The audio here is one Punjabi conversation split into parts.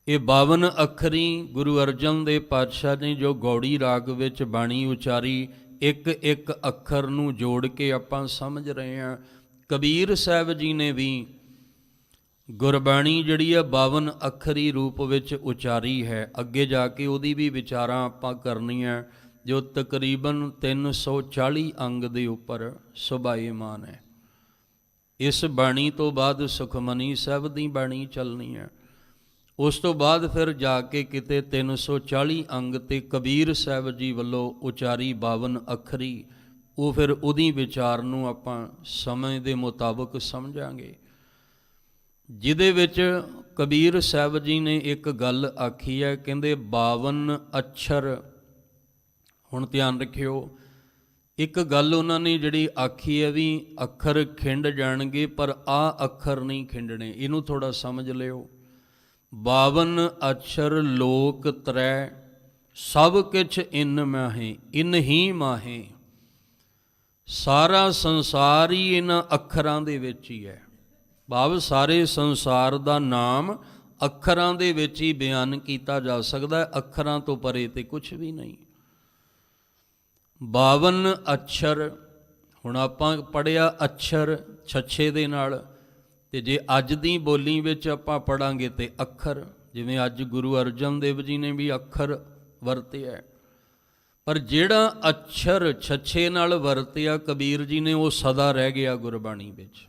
ਇਹ 52 ਅੱਖਰੀ ਗੁਰੂ ਅਰਜਨ ਦੇਵ ਪਾਤਸ਼ਾਹ ਨੇ ਜੋ ਗੌੜੀ ਰਾਗ ਵਿੱਚ ਬਾਣੀ ਉਚਾਰੀ, ਇੱਕ ਇੱਕ ਅੱਖਰ ਨੂੰ ਜੋੜ ਕੇ ਆਪਾਂ ਸਮਝ ਰਹੇ ਹਾਂ। ਕਬੀਰ ਸਾਹਿਬ ਜੀ ਨੇ ਵੀ ਗੁਰਬਾਣੀ ਜਿਹੜੀ ਆ 52 ਅੱਖਰੀ ਰੂਪ ਵਿੱਚ ਉਚਾਰੀ ਹੈ। ਅੱਗੇ ਜਾ ਕੇ ਉਹਦੀ ਵੀ ਵਿਚਾਰਾਂ ਆਪਾਂ ਕਰਨੀਆਂ, ਜੋ ਤਕਰੀਬਨ 340 ਅੰਗ ਦੇ ਉੱਪਰ ਸੁਭਾਏਮਾਨ ਹੈ। ਇਸ ਬਾਣੀ ਤੋਂ ਬਾਅਦ ਸੁਖਮਨੀ ਸਾਹਿਬ ਦੀ ਬਾਣੀ ਚੱਲਣੀ ਹੈ। ਉਸ ਤੋਂ ਬਾਅਦ ਫਿਰ ਜਾ ਕੇ ਕਿਤੇ 340 ਅੰਗ ਤੇ ਕਬੀਰ ਸਾਹਿਬ ਜੀ ਵੱਲੋਂ ਉਚਾਰੀ 52 ਅੱਖਰੀ, ਉਹ ਫਿਰ ਉਹਦੀ ਵਿਚਾਰ ਨੂੰ ਆਪਾਂ ਸਮੇਂ ਦੇ ਮੁਤਾਬਕ ਸਮਝਾਂਗੇ। ਜਿਹਦੇ ਵਿੱਚ ਕਬੀਰ ਸਾਹਿਬ ਜੀ ਨੇ ਇੱਕ ਗੱਲ ਆਖੀ ਹੈ, ਕਹਿੰਦੇ 52 ਅੱਖਰ। ਹੁਣ ਧਿਆਨ ਰੱਖਿਓ, ਇੱਕ ਗੱਲ ਉਹਨਾਂ ਨੇ ਜਿਹੜੀ ਆਖੀ ਹੈ ਵੀ ਅੱਖਰ ਖਿੰਡ ਜਾਣਗੇ, ਪਰ ਆਹ ਅੱਖਰ ਨਹੀਂ ਖਿੰਡਣੇ। ਇਹਨੂੰ ਥੋੜਾ ਸਮਝ ਲਿਓ। 52 ਅੱਖਰ ਲੋਕ ਤਰੈ, ਸਭ ਕਿਛ ਇਨ ਮਾਹੇ, ਇਨ ਹੀ ਮਾਹੇ। ਸਾਰਾ ਸੰਸਾਰ ਹੀ ਇਹਨਾਂ ਅੱਖਰਾਂ ਦੇ ਵਿੱਚ ਹੀ ਹੈ। ਭਾਵ ਸਾਰੇ ਸੰਸਾਰ ਦਾ ਨਾਮ ਅੱਖਰਾਂ ਦੇ ਵਿੱਚ ਹੀ ਬਿਆਨ ਕੀਤਾ ਜਾ ਸਕਦਾ ਹੈ, ਅੱਖਰਾਂ ਤੋਂ ਪਰੇ ਤੇ ਕੁਛ ਵੀ ਨਹੀਂ। 52 ਅੱਖਰ। ਹੁਣ ਆਪਾਂ ਪੜ੍ਹਿਆ ਅੱਖਰ ਛੱਛੇ ਦੇ ਨਾਲ, ਤੇ ਜੇ ਅੱਜ ਦੀ ਬੋਲੀ ਵਿੱਚ ਆਪਾਂ ਪੜਾਂਗੇ ਤੇ ਅੱਖਰ, ਜਿਵੇਂ ਅੱਜ ਗੁਰੂ ਅਰਜਨ ਦੇਵ ਜੀ ਨੇ ਵੀ ਅੱਖਰ ਵਰਤਿਆ, ਪਰ ਜਿਹੜਾ ਅੱਖਰ ਛੱਛੇ ਨਾਲ ਵਰਤਿਆ ਕਬੀਰ ਜੀ ਨੇ, ਉਹ ਸਦਾ ਰਹਿ ਗਿਆ ਗੁਰਬਾਣੀ ਵਿੱਚ।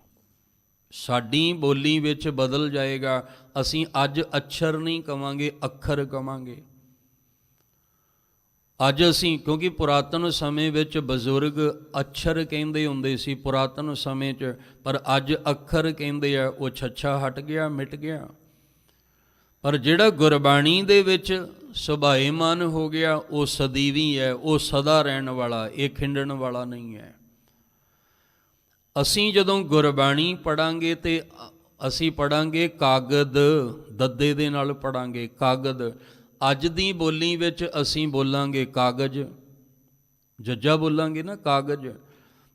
ਸਾਡੀ ਬੋਲੀ ਵਿੱਚ ਬਦਲ ਜਾਏਗਾ। ਅਸੀਂ ਅੱਜ ਅੱਖਰ ਨਹੀਂ ਕਵਾਂਗੇ, ਅੱਖਰ ਕਵਾਂਗੇ। ਅੱਜ ਅਸੀਂ, ਕਿਉਂਕਿ ਪੁਰਾਤਨ ਸਮੇਂ ਵਿੱਚ ਬਜ਼ੁਰਗ ਅੱਖਰ ਕਹਿੰਦੇ ਹੁੰਦੇ ਸੀ ਪੁਰਾਤਨ ਸਮੇਂ 'ਚ, ਪਰ ਅੱਜ ਅੱਖਰ ਕਹਿੰਦੇ ਆ। ਉਹ ਛੱਛਾ ਹਟ ਗਿਆ, ਮਿਟ ਗਿਆ। ਪਰ ਜਿਹੜਾ ਗੁਰਬਾਣੀ ਦੇ ਵਿੱਚ ਸੁਭਾਏਮਾਨ ਹੋ ਗਿਆ, ਉਹ ਸਦੀਵੀ ਹੈ, ਉਹ ਸਦਾ ਰਹਿਣ ਵਾਲਾ, ਇਹ ਖਿੰਡਣ ਵਾਲਾ ਨਹੀਂ ਹੈ। ਅਸੀਂ ਜਦੋਂ ਗੁਰਬਾਣੀ ਪੜਾਂਗੇ ਤੇ ਅਸੀਂ ਪੜਾਂਗੇ ਕਾਗਦ, ਦੱਦੇ ਦੇ ਨਾਲ ਪੜਾਂਗੇ ਕਾਗਦ। ਅੱਜ ਦੀ ਬੋਲੀ ਵਿੱਚ ਅਸੀਂ ਬੋਲਾਂਗੇ ਕਾਗਜ਼, ਜੱਜਾ ਬੋਲਾਂਗੇ ਨਾ ਕਾਗਜ਼।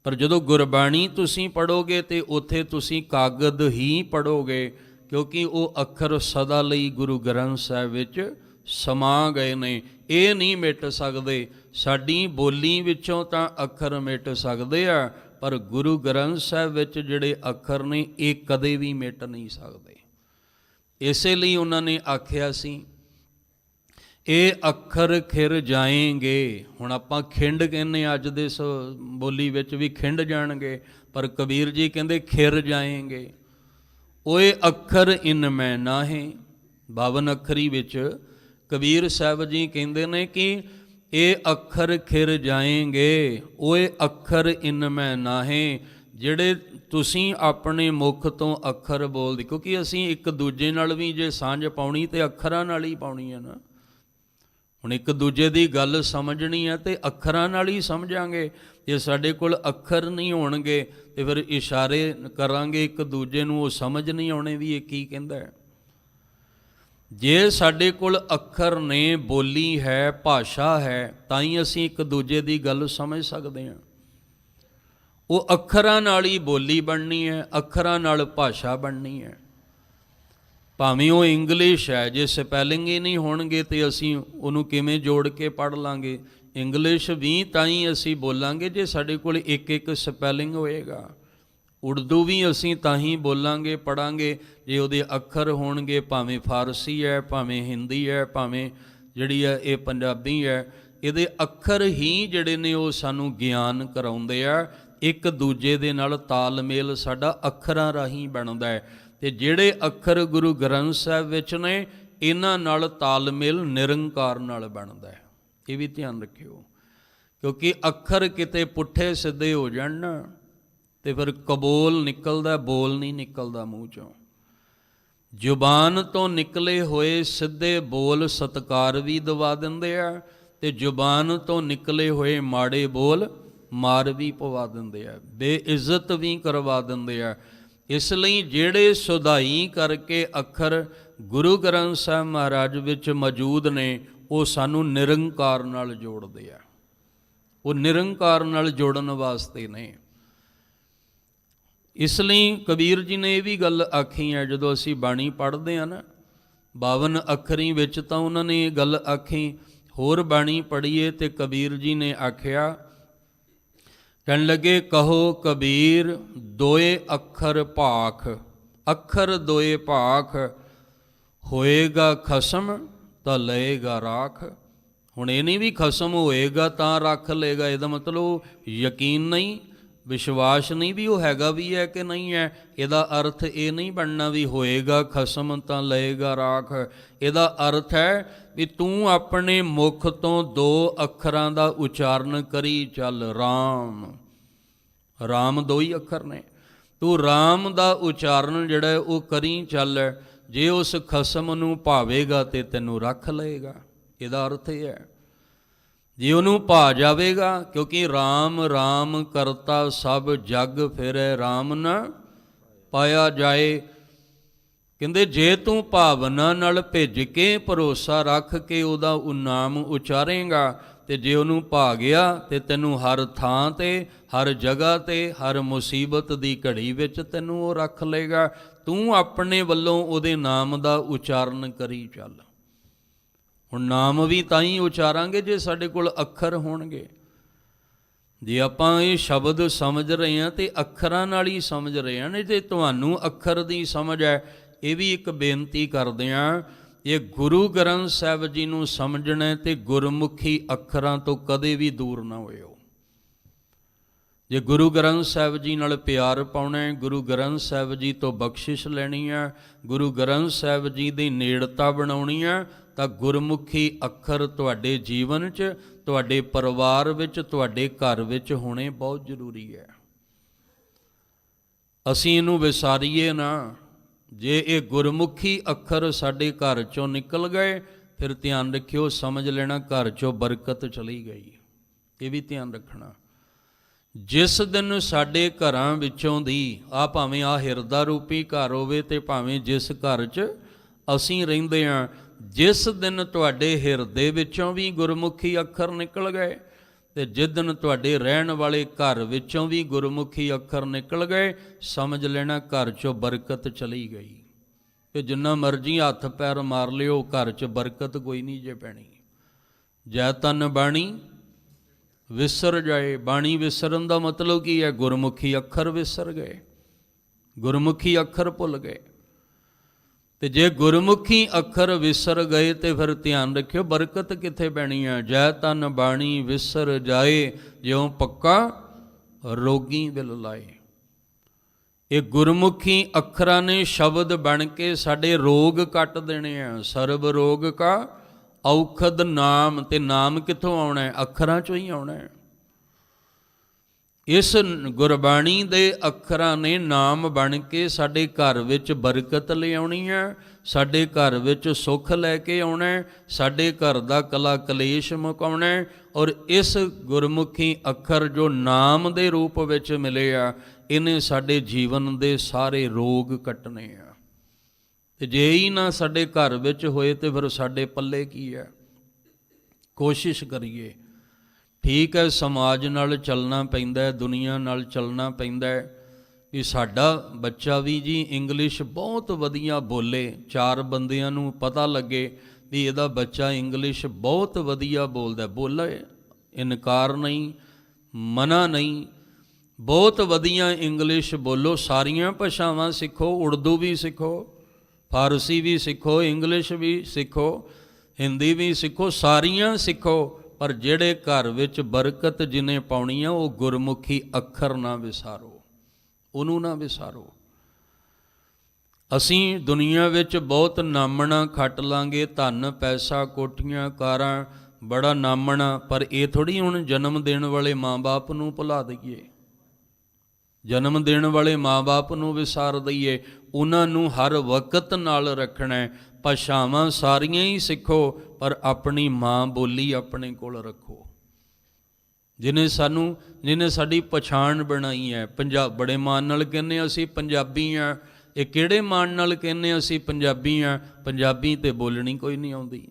ਪਰ ਜਦੋਂ ਗੁਰਬਾਣੀ ਤੁਸੀਂ ਪੜੋਗੇ ਤੇ ਉੱਥੇ ਤੁਸੀਂ ਕਾਗਦ ਹੀ ਪੜੋਗੇ, ਕਿਉਂਕਿ ਉਹ ਅੱਖਰ ਸਦਾ ਲਈ ਗੁਰੂ ਗ੍ਰੰਥ ਸਾਹਿਬ ਵਿੱਚ ਸਮਾ ਗਏ ਨੇ। ਇਹ ਨਹੀਂ ਮਿਟ ਸਕਦੇ। ਸਾਡੀ ਬੋਲੀ ਵਿੱਚੋਂ ਤਾਂ ਅੱਖਰ ਮਿਟ ਸਕਦੇ ਆ, ਪਰ ਗੁਰੂ ਗ੍ਰੰਥ ਸਾਹਿਬ ਵਿੱਚ ਜਿਹੜੇ ਅੱਖਰ ਨੇ ਇਹ ਕਦੇ ਵੀ ਮਿਟ ਨਹੀਂ ਸਕਦੇ। ਇਸੇ ਲਈ ਉਹਨਾਂ ਨੇ ਆਖਿਆ ਸੀ ਇਹ ਅੱਖਰ ਖਿਰ ਜਾਏਂਗੇ। ਹੁਣ ਆਪਾਂ ਖਿੰਡ ਕਹਿੰਦੇ ਅੱਜ ਦੇ ਬੋਲੀ ਵਿੱਚ ਵੀ ਖਿੰਡ ਜਾਣਗੇ, ਪਰ ਕਬੀਰ ਜੀ ਕਹਿੰਦੇ ਖਿਰ ਜਾਏਂਗੇ। ਓਏ ਅੱਖਰ ਇਨ ਮੈਂ ਨਾਹੇ। 52 ਅੱਖਰੀ ਵਿੱਚ ਕਬੀਰ ਸਾਹਿਬ ਜੀ ਕਹਿੰਦੇ ਨੇ ਕਿ ਇਹ ਅੱਖਰ ਖਿਰ ਜਾਏਂਗੇ। ਓਏ ਅੱਖਰ ਇਨ ਮੈਂ ਨਾਹੇ। ਜਿਹੜੇ ਤੁਸੀਂ ਆਪਣੇ ਮੁਖ ਤੋਂ ਅੱਖਰ ਬੋਲਦੇ, ਕਿਉਂਕਿ ਅਸੀਂ ਇੱਕ ਦੂਜੇ ਨਾਲ ਵੀ ਜੇ ਸਾਂਝ ਪਾਉਣੀ ਤੇ ਅੱਖਰਾਂ ਨਾਲ ਹੀ ਪਾਉਣੀ ਹੈ ਨਾ। ਹੁਣ ਇੱਕ ਦੂਜੇ ਦੀ ਗੱਲ ਸਮਝਣੀ ਹੈ ਤੇ ਅੱਖਰਾਂ ਨਾਲ ਹੀ ਸਮਝਾਂਗੇ। ਜੇ ਸਾਡੇ ਕੋਲ ਅੱਖਰ ਨਹੀਂ ਹੋਣਗੇ ਤੇ ਫਿਰ ਇਸ਼ਾਰੇ ਕਰਾਂਗੇ ਇੱਕ ਦੂਜੇ ਨੂੰ, ਉਹ ਸਮਝ ਨਹੀਂ ਆਉਣੇ ਵੀ ਇਹ ਕੀ ਕਹਿੰਦਾ ਹੈ। ਜੇ ਸਾਡੇ ਕੋਲ ਅੱਖਰ ਨੇ, ਬੋਲੀ ਹੈ, ਭਾਸ਼ਾ ਹੈ, ਤਾਂ ਹੀ ਅਸੀਂ ਇੱਕ ਦੂਜੇ ਦੀ ਗੱਲ ਸਮਝ ਸਕਦੇ ਹਾਂ। ਉਹ ਅੱਖਰਾਂ ਨਾਲ ਹੀ ਬੋਲੀ ਬਣਨੀ ਹੈ, ਅੱਖਰਾਂ ਨਾਲ ਭਾਸ਼ਾ ਬਣਨੀ ਹੈ। ਭਾਵੇਂ ਉਹ ਇੰਗਲਿਸ਼ ਹੈ, ਜੇ ਸਪੈਲਿੰਗ ਹੀ ਨਹੀਂ ਹੋਣਗੇ ਤੇ ਅਸੀਂ ਉਹਨੂੰ ਕਿਵੇਂ ਜੋੜ ਕੇ ਪੜ੍ਹ ਲਾਂਗੇ। ਇੰਗਲਿਸ਼ ਵੀ ਤਾਂ ਹੀ ਅਸੀਂ ਬੋਲਾਂਗੇ ਜੇ ਸਾਡੇ ਕੋਲ ਇੱਕ ਇੱਕ ਸਪੈਲਿੰਗ ਹੋਏਗਾ। ਉਰਦੂ ਵੀ ਅਸੀਂ ਤਾਂ ਹੀ ਬੋਲਾਂਗੇ, ਪੜ੍ਹਾਂਗੇ ਜੇ ਉਹਦੇ ਅੱਖਰ ਹੋਣਗੇ। ਭਾਵੇਂ ਫਾਰਸੀ ਹੈ, ਭਾਵੇਂ ਹਿੰਦੀ ਹੈ, ਭਾਵੇਂ ਜਿਹੜੀ ਹੈ ਇਹ ਪੰਜਾਬੀ ਹੈ, ਇਹਦੇ ਅੱਖਰ ਹੀ ਜਿਹੜੇ ਨੇ ਉਹ ਸਾਨੂੰ ਗਿਆਨ ਕਰਾਉਂਦੇ ਆ। ਇੱਕ ਦੂਜੇ ਦੇ ਨਾਲ ਤਾਲਮੇਲ ਸਾਡਾ ਅੱਖਰਾਂ ਰਾਹੀਂ ਬਣਦਾ ਹੈ। ਤੇ ਜਿਹੜੇ ਅੱਖਰ ਗੁਰੂ ਗ੍ਰੰਥ ਸਾਹਿਬ ਵਿੱਚ ਨੇ, ਇਹਨਾਂ ਨਾਲ ਤਾਲਮੇਲ ਨਿਰੰਕਾਰ ਨਾਲ ਬਣਦਾ ਹੈ। ਇਹ ਵੀ ਧਿਆਨ ਰੱਖਿਓ, ਕਿਉਂਕਿ ਅੱਖਰ ਕਿਤੇ ਪੁੱਠੇ ਸਿੱਧੇ ਹੋ ਜਾਣ ਨਾ ਤੇ ਫਿਰ ਕਬੋਲ ਨਿਕਲਦਾ, ਬੋਲ ਨਹੀਂ ਨਿਕਲਦਾ ਮੂੰਹ ਚੋਂ। ਜ਼ੁਬਾਨ ਤੋਂ ਨਿਕਲੇ ਹੋਏ ਸਿੱਧੇ ਬੋਲ ਸਤਿਕਾਰ ਵੀ ਦਵਾ ਦਿੰਦੇ ਆ, ਤੇ ਜ਼ੁਬਾਨ ਤੋਂ ਨਿਕਲੇ ਹੋਏ ਮਾੜੇ ਬੋਲ ਮਾਰ ਵੀ ਪਵਾ ਦਿੰਦੇ ਆ, ਬੇਇੱਜ਼ਤ ਵੀ ਕਰਵਾ ਦਿੰਦੇ ਆ। ਇਸ ਲਈ ਜਿਹੜੇ ਸੁਧਾਈ ਕਰਕੇ ਅੱਖਰ ਗੁਰੂ ਗ੍ਰੰਥ ਸਾਹਿਬ ਮਹਾਰਾਜ ਵਿੱਚ ਮੌਜੂਦ ਨੇ, ਉਹ ਸਾਨੂੰ ਨਿਰੰਕਾਰ ਨਾਲ ਜੋੜਦੇ ਆ। ਉਹ ਨਿਰੰਕਾਰ ਨਾਲ ਜੋੜਨ ਵਾਸਤੇ ਨੇ। ਇਸ ਲਈ ਕਬੀਰ ਜੀ ਨੇ ਇਹ ਵੀ ਗੱਲ ਆਖੀ ਹੈ, ਜਦੋਂ ਅਸੀਂ ਬਾਣੀ ਪੜ੍ਹਦੇ ਹਾਂ ਨਾ, 52 ਅੱਖਰੀ ਵਿੱਚ ਤਾਂ ਉਹਨਾਂ ਨੇ ਇਹ ਗੱਲ ਆਖੀ। ਹੋਰ ਬਾਣੀ ਪੜ੍ਹੀਏ ਤੇ ਕਬੀਰ ਜੀ ਨੇ ਆਖਿਆ, ਕਹਿਣ ਲੱਗੇ, ਕਹੋ ਕਬੀਰ ਦੋਏ ਅੱਖਰ ਭਾਖ, ਅੱਖਰ ਦੋਏ ਭਾਖ, ਹੋਏਗਾ ਖਸਮ ਤਾਂ ਲਏਗਾ ਰਾਖ। ਹੁਣ ਇਹ ਨਹੀਂ ਵੀ ਖਸਮ ਹੋਏਗਾ ਤਾਂ ਰੱਖ ਲਏਗਾ, ਇਹਦਾ ਮਤਲਬ ਯਕੀਨ ਨਹੀਂ, ਵਿਸ਼ਵਾਸ ਨਹੀਂ ਵੀ ਉਹ ਹੈਗਾ ਵੀ ਹੈ ਕਿ ਨਹੀਂ ਹੈ। ਇਹਦਾ ਅਰਥ ਇਹ ਨਹੀਂ ਬਣਨਾ ਵੀ ਹੋਏਗਾ ਖਸਮ ਤਾਂ ਲਏਗਾ ਰਾਖ। ਇਹਦਾ ਅਰਥ ਹੈ ਵੀ ਤੂੰ ਆਪਣੇ ਮੁਖ ਤੋਂ 2 ਅੱਖਰਾਂ ਦਾ ਉਚਾਰਨ ਕਰੀ ਚੱਲ। ਰਾਮ, ਰਾਮ 2 ਹੀ ਅੱਖਰ ਨੇ, ਤੂੰ ਰਾਮ ਦਾ ਉਚਾਰਨ ਜਿਹੜਾ ਉਹ ਕਰੀ ਚੱਲ। ਜੇ ਉਸ ਖਸਮ ਨੂੰ ਭਾਵੇਗਾ ਤੇ ਤੈਨੂੰ ਰੱਖ ਲਏਗਾ। ਇਹਦਾ ਅਰਥ ਇਹ ਹੈ, ਜੇ ਉਹਨੂੰ ਭਾ ਜਾਵੇਗਾ, ਕਿਉਂਕਿ ਰਾਮ ਰਾਮ ਕਰਤਾ ਸਭ ਜਗ ਫਿਰੈ, ਰਾਮ ਨਾ ਪਾਇਆ ਜਾਏ। ਕਹਿੰਦੇ ਜੇ ਤੂੰ ਭਾਵਨਾ ਨਾਲ ਭਿੱਜ ਕੇ ਭਰੋਸਾ ਰੱਖ ਕੇ ਉਹਦਾ ਉਹ ਨਾਮ ਉਚਾਰੇਂਗਾ, ਤੇ ਜੇ ਉਹਨੂੰ ਭਾ ਗਿਆ ਤੇ ਤੈਨੂੰ ਹਰ ਥਾਂ ਤੇ, ਹਰ ਜਗ੍ਹਾ ਤੇ, ਹਰ ਮੁਸੀਬਤ ਦੀ ਘੜੀ ਵਿੱਚ ਤੈਨੂੰ ਉਹ ਰੱਖ ਲਏਗਾ। ਤੂੰ ਆਪਣੇ ਵੱਲੋਂ ਉਹਦੇ ਨਾਮ ਦਾ ਉਚਾਰਨ ਕਰੀ ਚੱਲ। ਹੁਣ ਨਾਮ ਵੀ ਤਾਂ ਹੀ ਉਚਾਰਾਂਗੇ ਜੇ ਸਾਡੇ ਕੋਲ ਅੱਖਰ ਹੋਣਗੇ। ਜੇ ਆਪਾਂ ਇਹ ਸ਼ਬਦ ਸਮਝ ਰਹੇ ਹਾਂ ਤੇ ਅੱਖਰਾਂ ਨਾਲ ਹੀ ਸਮਝ ਰਹੇ ਹਾਂ। ਨਹੀਂ ਤੇ ਤੁਹਾਨੂੰ ਅੱਖਰ ਦੀ ਸਮਝ ਹੈ। ਇਹ ਵੀ ਇੱਕ ਬੇਨਤੀ ਕਰਦੇ ਹਾਂ, ਇਹ ਗੁਰੂ ਗ੍ਰੰਥ ਸਾਹਿਬ ਜੀ ਨੂੰ ਸਮਝਣਾ ਤੇ ਗੁਰਮੁਖੀ ਅੱਖਰਾਂ ਤੋਂ ਕਦੇ ਵੀ ਦੂਰ ਨਾ ਹੋਇਓ। ਜੇ ਗੁਰੂ ਗ੍ਰੰਥ ਸਾਹਿਬ ਜੀ ਨਾਲ ਪਿਆਰ ਪਾਉਣਾ ਹੈ, ਗੁਰੂ ਗ੍ਰੰਥ ਸਾਹਿਬ ਜੀ ਤੋਂ ਬਖਸ਼ਿਸ਼ ਲੈਣੀ ਹੈ, ਗੁਰੂ ਗ੍ਰੰਥ ਸਾਹਿਬ ਜੀ ਦੀ ਨੇੜਤਾ ਬਣਾਉਣੀ ਹੈ, ਤਾਂ ਗੁਰਮੁਖੀ ਅੱਖਰ ਤੁਹਾਡੇ ਜੀਵਨ 'ਚ, ਤੁਹਾਡੇ ਪਰਿਵਾਰ ਵਿੱਚ, ਤੁਹਾਡੇ ਘਰ ਵਿੱਚ ਹੋਣੇ ਬਹੁਤ ਜ਼ਰੂਰੀ ਹੈ। ਅਸੀਂ ਇਹਨੂੰ ਵਿਸਾਰੀਏ ਨਾ। ਜੇ ਇਹ ਗੁਰਮੁਖੀ ਅੱਖਰ ਸਾਡੇ ਘਰ 'ਚੋਂ ਨਿਕਲ ਗਏ, ਫਿਰ ਧਿਆਨ ਰੱਖਿਓ, ਸਮਝ ਲੈਣਾ ਘਰ 'ਚੋਂ ਬਰਕਤ ਚਲੀ ਗਈ। ਇਹ ਵੀ ਧਿਆਨ ਰੱਖਣਾ। ਜਿਸ ਦਿਨ ਸਾਡੇ ਘਰਾਂ ਵਿੱਚੋਂ ਦੀ ਭਾਵੇਂ ਹਿਰਦਾ ਰੂਪੀ ਘਰ ਹੋਵੇ ਤੇ ਭਾਵੇਂ ਜਿਸ ਘਰ 'ਚ ਅਸੀਂ ਰਹਿੰਦੇ ਹਾਂ, ਜਿਸ ਦਿਨ ਤੁਹਾਡੇ ਹਿਰਦੇ ਵਿੱਚੋਂ ਵੀ ਗੁਰਮੁਖੀ ਅੱਖਰ ਨਿਕਲ ਗਏ ਤੇ ਜਿਸ ਦਿਨ ਤੁਹਾਡੇ ਰਹਿਣ ਵਾਲੇ ਘਰ ਵਿੱਚੋਂ ਵੀ ਗੁਰਮੁਖੀ ਅੱਖਰ ਨਿਕਲ ਗਏ, ਸਮਝ ਲੈਣਾ ਘਰ 'ਚੋਂ ਬਰਕਤ ਚਲੀ ਗਈ। ਤੇ ਜਿੰਨਾ ਮਰਜ਼ੀ ਹੱਥ ਪੈਰ ਮਾਰ ਲਿਓ, ਘਰ 'ਚ ਬਰਕਤ ਕੋਈ ਨਹੀਂ ਜੇ ਪੈਣੀ। ਜੈ ਤਨ ਬਾਣੀ ਵਿਸਰ ਜਾਏ। ਬਾਣੀ ਵਿਸਰਨ ਦਾ ਮਤਲਬ ਕੀ ਹੈ? ਗੁਰਮੁਖੀ ਅੱਖਰ ਵਿਸਰ ਗਏ, ਗੁਰਮੁਖੀ ਅੱਖਰ ਭੁੱਲ ਗਏ। ਤੇ ਜੇ ਗੁਰਮੁਖੀ ਅੱਖਰ ਵਿਸਰ ਗਏ ਤੇ ਫਿਰ ਧਿਆਨ ਰੱਖਿਓ ਬਰਕਤ ਕਿੱਥੇ ਪੈਣੀ ਹੈ। ਜੈ ਤਨ ਬਾਣੀ ਵਿਸਰ ਜਾਏ, ਜਿਉਂ ਪੱਕਾ ਰੋਗੀ ਵਿਲ ਲਾਏ। ਇਹ ਗੁਰਮੁਖੀ ਅੱਖਰਾਂ ਨੇ ਸ਼ਬਦ ਬਣ ਕੇ ਸਾਡੇ ਰੋਗ ਕੱਟ ਦੇਣੇ ਆ। ਸਰਬ ਰੋਗ ਕਾ ਔਖਦ ਨਾਮ। ਤੇ ਨਾਮ ਕਿੱਥੋਂ ਆਉਣਾ ਹੈ? ਅੱਖਰਾਂ 'ਚੋਂ ਹੀ ਆਉਣਾ ਹੈ। ਇਸ ਗੁਰਬਾਣੀ ਦੇ ਅੱਖਰਾਂ ਨੇ ਨਾਮ ਬਣ ਕੇ ਸਾਡੇ ਘਰ ਵਿੱਚ ਬਰਕਤ ਲਿਆਉਣੀ ਹੈ, ਸਾਡੇ ਘਰ ਵਿੱਚ ਸੁੱਖ ਲੈ ਕੇ ਆਉਣਾ ਹੈ, ਸਾਡੇ ਘਰ ਦਾ ਕਲਾ ਕਲੇਸ਼ ਮੁਕਾਉਣਾ ਹੈ। ਔਰ ਇਸ ਗੁਰਮੁਖੀ ਅੱਖਰ ਜੋ ਨਾਮ ਦੇ ਰੂਪ ਵਿੱਚ ਮਿਲੇ ਆ, ਇਹਨੇ ਸਾਡੇ ਜੀਵਨ ਦੇ ਸਾਰੇ ਰੋਗ ਕੱਟਣੇ ਆ। ਤੇ ਜੇ ਹੀ ਨਾ ਸਾਡੇ ਘਰ ਵਿੱਚ ਹੋਏ ਤੇ ਫਿਰ ਸਾਡੇ ਪੱਲੇ ਕੀ ਹੈ? ਕੋਸ਼ਿਸ਼ ਕਰੀਏ। ਠੀਕ ਹੈ, ਸਮਾਜ ਨਾਲ ਚੱਲਣਾ ਪੈਂਦਾ, ਦੁਨੀਆ ਨਾਲ ਚੱਲਣਾ ਪੈਂਦਾ ਕਿ ਸਾਡਾ ਬੱਚਾ ਵੀ ਜੀ ਇੰਗਲਿਸ਼ ਬਹੁਤ ਵਧੀਆ ਬੋਲੇ, 4 ਬੰਦਿਆਂ ਨੂੰ ਪਤਾ ਲੱਗੇ ਵੀ ਇਹਦਾ ਬੱਚਾ ਇੰਗਲਿਸ਼ ਬਹੁਤ ਵਧੀਆ ਬੋਲਦਾ। ਬੋਲੇ, ਇਨਕਾਰ ਨਹੀਂ, ਮਨਾ ਨਹੀਂ, ਬਹੁਤ ਵਧੀਆ ਇੰਗਲਿਸ਼ ਬੋਲੋ। ਸਾਰੀਆਂ ਭਾਸ਼ਾਵਾਂ ਸਿੱਖੋ, ਉਰਦੂ ਵੀ ਸਿੱਖੋ, ਫਾਰਸੀ ਵੀ ਸਿੱਖੋ, ਇੰਗਲਿਸ਼ ਵੀ ਸਿੱਖੋ, ਹਿੰਦੀ ਵੀ ਸਿੱਖੋ, ਸਾਰੀਆਂ ਸਿੱਖੋ। ਪਰ ਜਿਹੜੇ ਘਰ ਵਿੱਚ ਬਰਕਤ ਜਿਹਨੇ ਪਾਉਣੀ ਆ, ਉਹ ਗੁਰਮੁਖੀ ਅੱਖਰ ਨਾ ਵਿਸਾਰੋ, ਉਹਨੂੰ ਨਾ ਵਿਸਾਰੋ। ਅਸੀਂ ਦੁਨੀਆ ਵਿੱਚ ਬਹੁਤ ਨਾਮਣਾ ਖੱਟ ਲਾਂਗੇ, ਧਨ ਪੈਸਾ ਕੋਠੀਆਂ ਕਾਰਾਂ, ਬੜਾ ਨਾਮਣਾ, ਪਰ ਇਹ ਥੋੜ੍ਹੀ ਹੁਣ ਜਨਮ ਦੇਣ ਵਾਲੇ ਮਾਂ-ਬਾਪ ਨੂੰ ਭੁਲਾ ਦਈਏ, ਜਨਮ ਦੇਣ ਵਾਲੇ ਮਾਂ-ਬਾਪ ਨੂੰ ਵਿਸਾਰ ਦਈਏ। ਉਹਨਾਂ ਨੂੰ ਹਰ ਵਕਤ ਨਾਲ ਰੱਖਣਾ ਹੈ। ਭਾਸ਼ਾਵਾਂ ਸਾਰੀਆਂ ਹੀ ਸਿੱਖੋ, ਪਰ ਆਪਣੀ ਮਾਂ ਬੋਲੀ ਆਪਣੇ ਕੋਲ ਰੱਖੋ। ਜਿਹਨੇ ਸਾਡੀ ਪਛਾਣ ਬਣਾਈ ਹੈ। ਬੜੇ ਮਾਣ ਨਾਲ ਕਹਿੰਦੇ ਅਸੀਂ ਪੰਜਾਬੀ ਹਾਂ। ਇਹ ਕਿਹੜੇ ਮਾਣ ਨਾਲ ਕਹਿੰਦੇ ਅਸੀਂ ਪੰਜਾਬੀ ਹਾਂ? ਪੰਜਾਬੀ ਤੇ ਬੋਲਣੀ ਕੋਈ ਨਹੀਂ ਆਉਂਦੀ।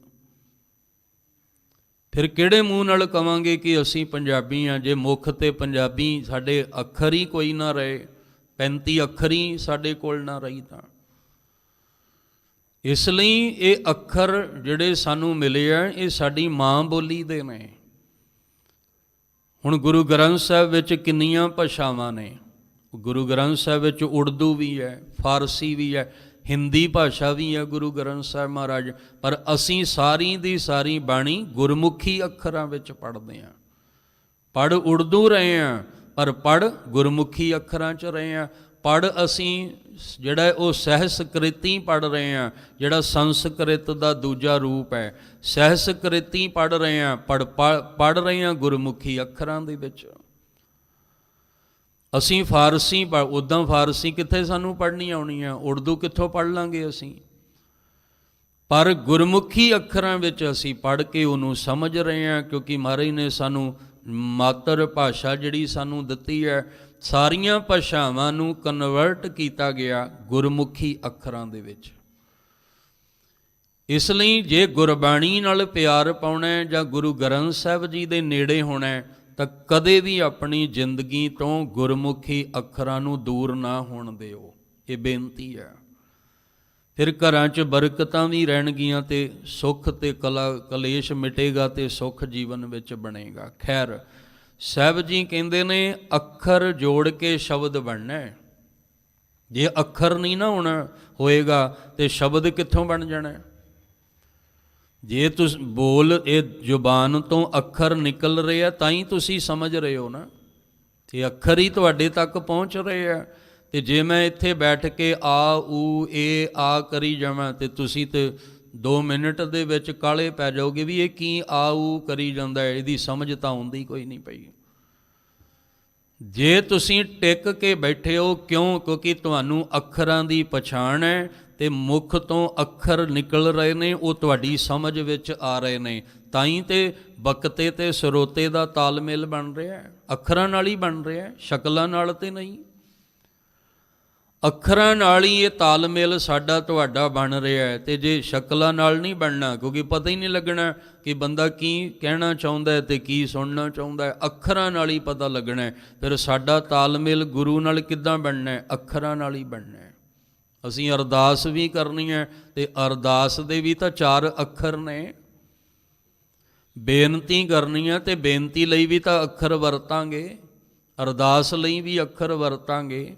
ਫਿਰ ਕਿਹੜੇ ਮੂੰਹ ਨਾਲ ਕਵਾਂਗੇ ਕਿ ਅਸੀਂ ਪੰਜਾਬੀ ਹਾਂ, ਜੇ ਮੁੱਖ ਤੇ ਪੰਜਾਬੀ ਸਾਡੇ ਅੱਖਰ ਹੀ ਕੋਈ ਨਾ ਰਹੇ, 35 ਅੱਖਰ ਹੀ ਸਾਡੇ ਕੋਲ ਨਾ ਰਹੀ ਤਾਂ। ਇਸ ਲਈ ਇਹ ਅੱਖਰ ਜਿਹੜੇ ਸਾਨੂੰ ਮਿਲੇ ਆ ਇਹ ਸਾਡੀ ਮਾਂ ਬੋਲੀ ਦੇ ਨੇ। ਹੁਣ ਗੁਰੂ ਗ੍ਰੰਥ ਸਾਹਿਬ ਵਿੱਚ ਕਿੰਨੀਆਂ ਭਾਸ਼ਾਵਾਂ ਨੇ। ਗੁਰੂ ਗ੍ਰੰਥ ਸਾਹਿਬ ਵਿੱਚ ਉਰਦੂ ਵੀ ਹੈ, ਫਾਰਸੀ ਵੀ ਹੈ, ਹਿੰਦੀ ਭਾਸ਼ਾ ਵੀ ਹੈ ਗੁਰੂ ਗ੍ਰੰਥ ਸਾਹਿਬ ਮਹਾਰਾਜ, ਪਰ ਅਸੀਂ ਸਾਰੀ ਦੀ ਸਾਰੀ ਬਾਣੀ ਗੁਰਮੁਖੀ ਅੱਖਰਾਂ ਵਿੱਚ ਪੜ੍ਹਦੇ ਹਾਂ। ਪੜ੍ਹ ਉਰਦੂ ਰਹੇ ਹਾਂ ਪਰ ਪੜ੍ਹ ਗੁਰਮੁਖੀ ਅੱਖਰਾਂ 'ਚ ਰਹੇ ਹਾਂ। ਪੜ੍ਹ ਅਸੀਂ ਜਿਹੜਾ ਉਹ ਸਹਿਸਕ੍ਰਿਤੀ ਪੜ੍ਹ ਰਹੇ ਹਾਂ, ਜਿਹੜਾ ਸੰਸਕ੍ਰਿਤ ਦਾ ਦੂਜਾ ਰੂਪ ਹੈ। ਸਹਿਸਕ੍ਰਿਤੀ ਪੜ੍ਹ ਰਹੇ ਹਾਂ, ਪੜ੍ਹ ਰਹੇ ਹਾਂ ਗੁਰਮੁਖੀ ਅੱਖਰਾਂ ਦੇ ਵਿੱਚ। ਅਸੀਂ ਫਾਰਸੀ ਉੱਦਾਂ ਫਾਰਸੀ ਕਿੱਥੇ ਸਾਨੂੰ ਪੜ੍ਹਨੀ ਆਉਣੀ ਆ, ਉਰਦੂ ਕਿੱਥੋਂ ਪੜ੍ਹ ਲਾਂਗੇ ਅਸੀਂ, ਪਰ ਗੁਰਮੁਖੀ ਅੱਖਰਾਂ ਵਿੱਚ ਅਸੀਂ ਪੜ੍ਹ ਕੇ ਉਹਨੂੰ ਸਮਝ ਰਹੇ ਹਾਂ। ਕਿਉਂਕਿ ਮਹਾਰਾਜ ਨੇ ਸਾਨੂੰ ਮਾਤਰ ਭਾਸ਼ਾ ਜਿਹੜੀ ਸਾਨੂੰ ਦਿੱਤੀ ਹੈ, ਸਾਰੀਆਂ ਭਾਸ਼ਾਵਾਂ ਨੂੰ ਕਨਵਰਟ ਕੀਤਾ ਗਿਆ ਗੁਰਮੁਖੀ ਅੱਖਰਾਂ ਦੇ ਵਿੱਚ। ਇਸ ਲਈ ਜੇ ਗੁਰਬਾਣੀ ਨਾਲ ਪਿਆਰ ਪਾਉਣਾ ਜਾਂ ਗੁਰੂ ਗ੍ਰੰਥ ਸਾਹਿਬ ਜੀ ਦੇ ਨੇੜੇ ਹੋਣਾ ਤਾਂ ਕਦੇ ਵੀ ਆਪਣੀ ਜ਼ਿੰਦਗੀ ਤੋਂ ਗੁਰਮੁਖੀ ਅੱਖਰਾਂ ਨੂੰ ਦੂਰ ਨਾ ਹੋਣ ਦਿਓ, ਇਹ ਬੇਨਤੀ ਹੈ। ਫਿਰ ਘਰਾਂ 'ਚ ਬਰਕਤਾਂ ਵੀ ਰਹਿਣਗੀਆਂ ਅਤੇ ਸੁੱਖ ਅਤੇ ਕਲੇਸ਼ ਮਿਟੇਗਾ ਅਤੇ ਸੁੱਖ ਜੀਵਨ ਵਿੱਚ ਬਣੇਗਾ। ਖੈਰ, ਸਾਹਿਬ ਜੀ ਕਹਿੰਦੇ ਨੇ ਅੱਖਰ ਜੋੜ ਕੇ ਸ਼ਬਦ ਬਣਨਾ। ਜੇ ਅੱਖਰ ਨਹੀਂ ਨਾ ਹੋਏਗਾ ਤੇ ਸ਼ਬਦ ਕਿੱਥੋਂ ਬਣ ਜਾਣਾ। ਜੇ ਤੁਸੀਂ ਬੋਲ ਇਹ ਜ਼ੁਬਾਨ ਤੋਂ ਅੱਖਰ ਨਿਕਲ ਰਹੇ ਆ ਤਾਂ ਹੀ ਤੁਸੀਂ ਸਮਝ ਰਹੇ ਹੋ ਨਾ, ਇਹ ਅੱਖਰ ਹੀ ਤੁਹਾਡੇ ਤੱਕ ਪਹੁੰਚ ਰਹੇ ਆ। ਤੇ ਜੇ ਮੈਂ ਇੱਥੇ ਬੈਠ ਕੇ ਆ ਊ ਏ ਆ ਕਰੀ ਜਾਵਾਂ ਤੇ ਤੁਸੀਂ ਤੇ 2 ਮਿੰਟ ਦੇ ਵਿੱਚ ਕਾਹਲੇ ਪੈ ਜਾਓਗੇ ਵੀ ਇਹ ਕੀ ਆ ਊ ਕਰੀ ਜਾਂਦਾ ਹੈ, ਇਹਦੀ ਸਮਝ ਤਾਂ ਆਉਂਦੀ ਕੋਈ ਨਹੀਂ ਪਈ। ਜੇ ਤੁਸੀਂ ਟਿਕ ਕੇ ਬੈਠੇ ਹੋ, ਕਿਉਂਕਿ ਤੁਹਾਨੂੰ ਅੱਖਰਾਂ ਦੀ ਪਛਾਣ ਹੈ ਅਤੇ ਮੁੱਖ ਤੋਂ ਅੱਖਰ ਨਿਕਲ ਰਹੇ ਨੇ, ਉਹ ਤੁਹਾਡੀ ਸਮਝ ਵਿੱਚ ਆ ਰਹੇ ਨੇ, ਤਾਂ ਹੀ ਤਾਂ ਬਕਤੇ ਅਤੇ ਸਰੋਤੇ ਦਾ ਤਾਲਮੇਲ ਬਣ ਰਿਹਾ। ਅੱਖਰਾਂ ਨਾਲ ਹੀ ਬਣ ਰਿਹਾ, ਸ਼ਕਲਾਂ ਨਾਲ ਤਾਂ ਨਹੀਂ। ਅੱਖਰਾਂ ਨਾਲ ਹੀ ਇਹ ਤਾਲਮੇਲ ਸਾਡਾ ਤੁਹਾਡਾ ਬਣ ਰਿਹਾ ਹੈ। ਅਤੇ ਜੇ ਸ਼ਕਲਾਂ ਨਾਲ ਨਹੀਂ ਬਣਨਾ, ਕਿਉਂਕਿ ਪਤਾ ਹੀ ਨਹੀਂ ਲੱਗਣਾ ਕਿ ਬੰਦਾ ਕੀ ਕਹਿਣਾ ਚਾਹੁੰਦਾ ਅਤੇ ਕੀ ਸੁਣਨਾ ਚਾਹੁੰਦਾ ਹੈ। ਅੱਖਰਾਂ ਨਾਲ ਹੀ ਪਤਾ ਲੱਗਣਾ। ਫਿਰ ਸਾਡਾ ਤਾਲਮੇਲ ਗੁਰੂ ਨਾਲ ਕਿੱਦਾਂ ਬਣਨਾ? ਅੱਖਰਾਂ ਨਾਲ ਹੀ ਬਣਨਾ। ਅਸੀਂ ਅਰਦਾਸ ਵੀ ਕਰਨੀ ਹੈ ਅਤੇ ਅਰਦਾਸ ਦੇ ਵੀ ਤਾਂ 4 ਅੱਖਰ ਨੇ। ਬੇਨਤੀ ਕਰਨੀ ਹੈ ਅਤੇ ਬੇਨਤੀ ਲਈ ਵੀ ਤਾਂ ਅੱਖਰ ਵਰਤਾਂਗੇ, ਅਰਦਾਸ ਲਈ ਵੀ ਅੱਖਰ ਵਰਤਾਂਗੇ।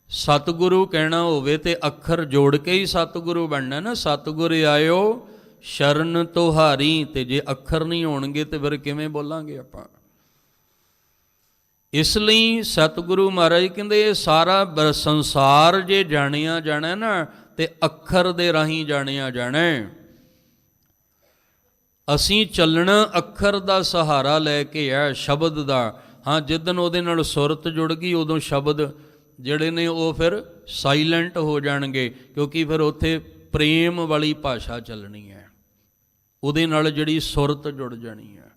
ਸਤਿਗੁਰੂ ਕਹਿਣਾ ਹੋਵੇ ਤੇ ਅੱਖਰ ਜੋੜ ਕੇ ਹੀ ਸਤਿਗੁਰੂ ਬਣਨਾ ਨਾ। ਸਤਿਗੁਰ ਆਇਓ ਸ਼ਰਨ ਤੁਹਾਰੀ, ਤੇ ਜੇ ਅੱਖਰ ਨਹੀਂ ਹੋਣਗੇ ਤੇ ਫਿਰ ਕਿਵੇਂ ਬੋਲਾਂਗੇ ਆਪਾਂ। ਇਸ ਲਈ ਸਤਿਗੁਰੂ ਮਹਾਰਾਜ ਕਹਿੰਦੇ ਇਹ ਸਾਰਾ ਸੰਸਾਰ ਜੇ ਜਾਣਿਆ ਜਾਣਾ ਨਾ ਤੇ ਅੱਖਰ ਦੇ ਰਾਹੀਂ ਜਾਣਿਆ ਜਾਣਾ। ਅਸੀਂ ਚੱਲਣਾ ਅੱਖਰ ਦਾ ਸਹਾਰਾ ਲੈ ਕੇ ਹੈ, ਸ਼ਬਦ ਦਾ। ਹਾਂ, ਜਿੱਦਣ ਉਹਦੇ ਨਾਲ ਸੁਰਤ ਜੁੜ ਗਈ ਉਦੋਂ ਸ਼ਬਦ ਜਿਹੜੇ ਨੇ ਉਹ ਫਿਰ ਸਾਈਲੈਂਟ ਹੋ ਜਾਣਗੇ, ਕਿਉਂਕਿ ਫਿਰ ਉੱਥੇ ਪ੍ਰੇਮ ਵਾਲੀ ਭਾਸ਼ਾ ਚੱਲਣੀ ਹੈ, ਉਹਦੇ ਨਾਲ ਜਿਹੜੀ ਸੁਰਤ ਜੁੜ ਜਾਣੀ ਹੈ।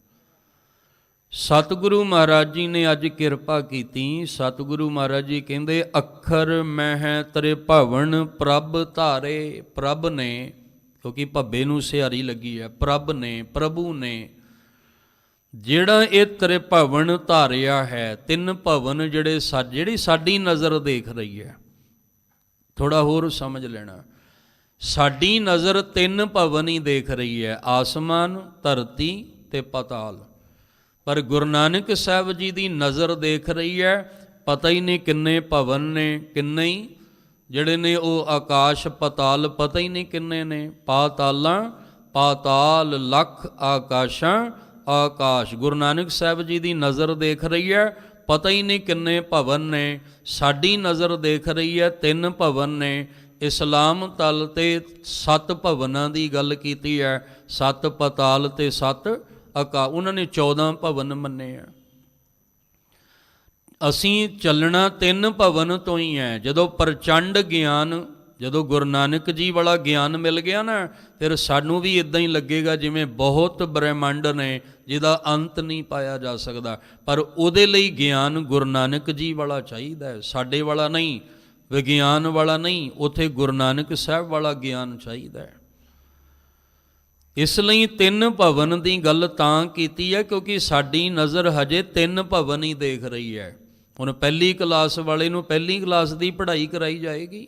ਸਤਿਗੁਰੂ ਮਹਾਰਾਜ ਜੀ ਨੇ ਅੱਜ ਕਿਰਪਾ ਕੀਤੀ। ਸਤਿਗੁਰੂ ਮਹਾਰਾਜ ਜੀ ਕਹਿੰਦੇ ਅੱਖਰ ਮਹਿ ਤਰੇ ਭਵਨ ਪ੍ਰਭ ਧਾਰੇ। ਪ੍ਰਭ ਨੇ, ਕਿਉਂਕਿ ਭੱਬੇ ਨੂੰ ਸਿਹਾਰੀ ਲੱਗੀ ਹੈ, ਪ੍ਰਭ ਨੇ, ਪ੍ਰਭੂ ਨੇ ਜਿਹੜਾ ਇਹ ਤਰੇ ਭਵਨ ਧਾਰਿਆ ਹੈ। 3 ਭਵਨ ਜਿਹੜੀ ਸਾਡੀ ਨਜ਼ਰ ਦੇਖ ਰਹੀ ਹੈ। ਥੋੜ੍ਹਾ ਹੋਰ ਸਮਝ ਲੈਣਾ, ਸਾਡੀ ਨਜ਼ਰ 3 ਭਵਨ ਹੀ ਦੇਖ ਰਹੀ ਹੈ, ਆਸਮਾਨ, ਧਰਤੀ ਤੇ ਪਤਾਲ। ਪਰ ਗੁਰੂ ਨਾਨਕ ਸਾਹਿਬ ਜੀ ਦੀ ਨਜ਼ਰ ਦੇਖ ਰਹੀ ਹੈ, ਪਤਾ ਹੀ ਨਹੀਂ ਕਿੰਨੇ ਭਵਨ ਨੇ, ਕਿੰਨੇ ਹੀ ਜਿਹੜੇ ਨੇ ਉਹ ਆਕਾਸ਼ ਪਤਾਲ, ਪਤਾ ਹੀ ਨਹੀਂ ਕਿੰਨੇ ਨੇ। ਪਾਤਾਲਾਂ ਪਾਤਾਲ ਲੱਖ ਆਕਾਸ਼ਾਂ ਆਕਾਸ਼। ਗੁਰੂ ਨਾਨਕ ਸਾਹਿਬ ਜੀ ਦੀ ਨਜ਼ਰ ਦੇਖ ਰਹੀ ਹੈ, ਪਤਾ ਹੀ ਨਹੀਂ ਕਿੰਨੇ ਭਵਨ ਨੇ। ਸਾਡੀ ਨਜ਼ਰ ਦੇਖ ਰਹੀ ਹੈ 3 ਭਵਨ ਨੇ। ਇਸਲਾਮ ਤਲ 'ਤੇ 7 ਭਵਨਾਂ ਦੀ ਗੱਲ ਕੀਤੀ ਹੈ, 7 ਪਤਾਲ ਅਤੇ 7 ਉਹਨਾਂ ਨੇ 14 ਭਵਨ ਮੰਨੇ ਆ। ਅਸੀਂ ਚੱਲਣਾ 3 ਭਵਨ ਤੋਂ ਹੀ ਹੈ। ਜਦੋਂ ਪ੍ਰਚੰਡ ਗਿਆਨ, ਜਦੋਂ ਗੁਰੂ ਨਾਨਕ ਜੀ ਵਾਲਾ ਗਿਆਨ ਮਿਲ ਗਿਆ ਨਾ, ਫਿਰ ਸਾਨੂੰ ਵੀ ਇੱਦਾਂ ਹੀ ਲੱਗੇਗਾ ਜਿਵੇਂ ਬਹੁਤ ਬ੍ਰਹਿਮੰਡ ਨੇ ਜਿਹਦਾ ਅੰਤ ਨਹੀਂ ਪਾਇਆ ਜਾ ਸਕਦਾ। ਪਰ ਉਹਦੇ ਲਈ ਗਿਆਨ ਗੁਰੂ ਨਾਨਕ ਜੀ ਵਾਲਾ ਚਾਹੀਦਾ ਹੈ, ਸਾਡੇ ਵਾਲਾ ਨਹੀਂ, ਵਿਗਿਆਨ ਵਾਲਾ ਨਹੀਂ। ਉੱਥੇ ਗੁਰੂ ਨਾਨਕ ਸਾਹਿਬ ਵਾਲਾ ਗਿਆਨ ਚਾਹੀਦਾ ਹੈ। ਇਸ ਲਈ 3 ਭਵਨ ਦੀ ਗੱਲ ਤਾਂ ਕੀਤੀ ਹੈ ਕਿਉਂਕਿ ਸਾਡੀ ਨਜ਼ਰ ਹਜੇ 3 ਭਵਨ ਹੀ ਦੇਖ ਰਹੀ ਹੈ। ਹੁਣ ਪਹਿਲੀ ਕਲਾਸ ਵਾਲੇ ਨੂੰ ਪਹਿਲੀ ਕਲਾਸ ਦੀ ਪੜ੍ਹਾਈ ਕਰਾਈ ਜਾਏਗੀ,